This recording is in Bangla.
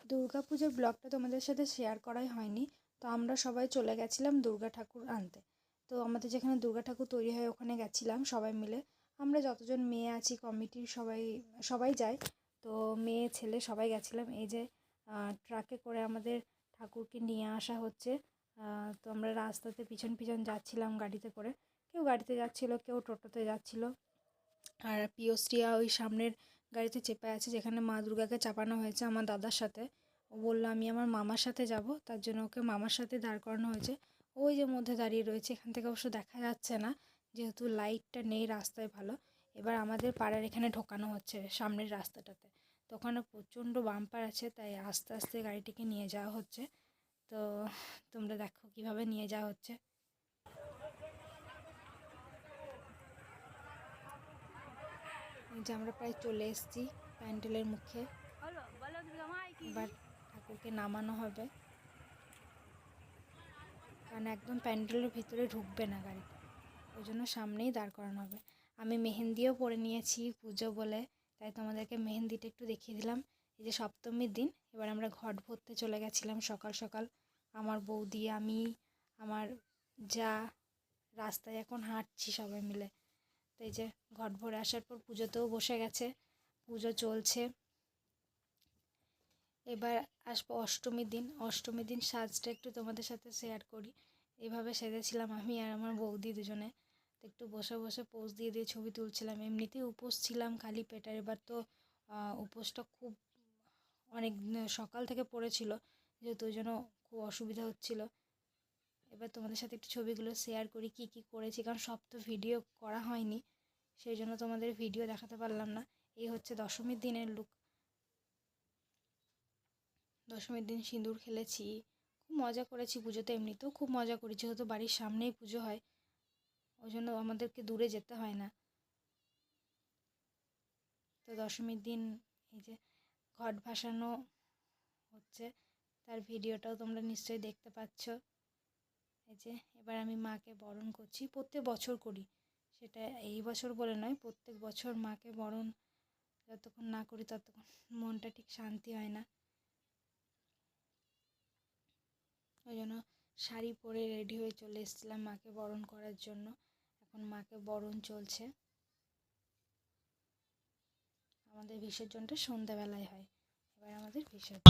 দুর্গাপুজোর ব্লগটা তোমাদের সাথে শেয়ার করাই হয়নি। তো আমরা সবাই চলে গেছিলাম দুর্গা ঠাকুর আনতে। তো আমাদের যেখানে দুর্গা ঠাকুর তৈরি হয় ওখানে গেছিলাম সবাই মিলে। আমরা যতজন মেয়ে আছি কমিটির সবাই যায়। তো মেয়ে ছেলে সবাই গেছিলাম। এই যে ট্রাকে করে আমাদের ঠাকুরকে নিয়ে আসা হচ্ছে। তো আমরা রাস্তাতে পিছন পিছন যাচ্ছিলাম গাড়িতে করে। কেউ গাড়িতে যাচ্ছিল, কেউ টোটোতে যাচ্ছিল। আর পিয়শ্রিয়া ওই সামনের গাড়িতে চেপে আছে যেখানে মা দুর্গাকে চাপানো হয়েছে আমার দাদার সাথে। ও বললো আমি আমার মামার সাথে যাব, তার জন্য ওকে মামার সাথে দাঁড় করানো হয়েছে। ওই যে মধ্যে দাঁড়িয়ে রয়েছে, এখান থেকে অবশ্য দেখা যাচ্ছে না যেহেতু লাইটটা নেই রাস্তায় ভালো। এবার আমাদের পাড়ার এখানে ঢোকানো হচ্ছে সামনের রাস্তাটাতে। তো ওখানে প্রচণ্ড বাম্পার আছে, তাই আস্তে আস্তে গাড়িটিকে নিয়ে যাওয়া হচ্ছে। তো তোমরা দেখো কিভাবে নিয়ে যাওয়া হচ্ছে। যে আমরা প্রায় চলে এসেছি প্যান্ডেলের মুখে। এবার ঠাকুরকে নামানো হবে, কারণ একদম প্যান্ডেলের ভিতরে ঢুকবে না গাড়িটা, ওই জন্য সামনেই দাঁড় করানো হবে। আমি মেহেন্দিও পরে নিয়েছি পুজো বলে, তাই তোমাদেরকে মেহেন্দিটা একটু দেখিয়ে দিলাম। এই যে সপ্তমীর দিন এবার আমরা ঘট ভরতে চলে গেছিলাম সকাল সকাল। আমার বৌদি, আমি, আমার যা রাস্তায় এখন হাঁটছি সবাই মিলে। তো এই যে ঘট ভরে আসার পর পুজোতেও বসে গেছে, পুজো চলছে। এবার আসবো অষ্টমীর দিন। অষ্টমীর দিন সাজটা একটু তোমাদের সাথে শেয়ার করি। এভাবে সেজেছিলাম আমি আর আমার বৌদি দুজনে। তো একটু বসে বসে পোজ দিয়ে দিয়ে ছবি তুলছিলাম। এমনিতেই উপোস ছিলাম খালি পেটের, এবার তো উপোসটা খুব অনেক সকাল থেকে পড়েছিল, যেহেতু ওই জন্য খুব অসুবিধা হচ্ছিল। এবার তোমাদের সাথে একটু ছবিগুলো শেয়ার করি কী কী করেছি, কারণ সব তো ভিডিও করা হয়নি, সেই জন্য তোমাদের ভিডিও দেখাতে পারলাম না। এই হচ্ছে দশমীর দিনের লুক। দশমীর দিন সিঁদুর খেলেছি, খুব মজা করেছি। পুজোতে এমনিতেও খুব মজা করি, যেহেতু বাড়ির সামনেই পুজো হয়, ওই জন্য আমাদেরকে দূরে যেতে হয় না। তো দশমীর দিন এই যে ঘট ভাসানো হচ্ছে, তার ভিডিওটাও তোমরা নিশ্চয়ই দেখতে পাচ্ছ। এই যে এবার আমি মাকে বরণ করছি, প্রত্যেক বছর করি, সেটা এই বছর বলে নয়, প্রত্যেক বছর মাকে বরণ যতক্ষণ না করি ততক্ষণ মনটা ঠিক শান্তি হয় না। ওই জন্য শাড়ি পরে রেডি হয়ে চলে এসেছিলাম মাকে বরণ করার জন্য। এখন মাকে বরণ চলছে। আমাদের বিসর্জনটা সন্ধ্যাবেলায় হয়। এবার আমাদের বিসর্জন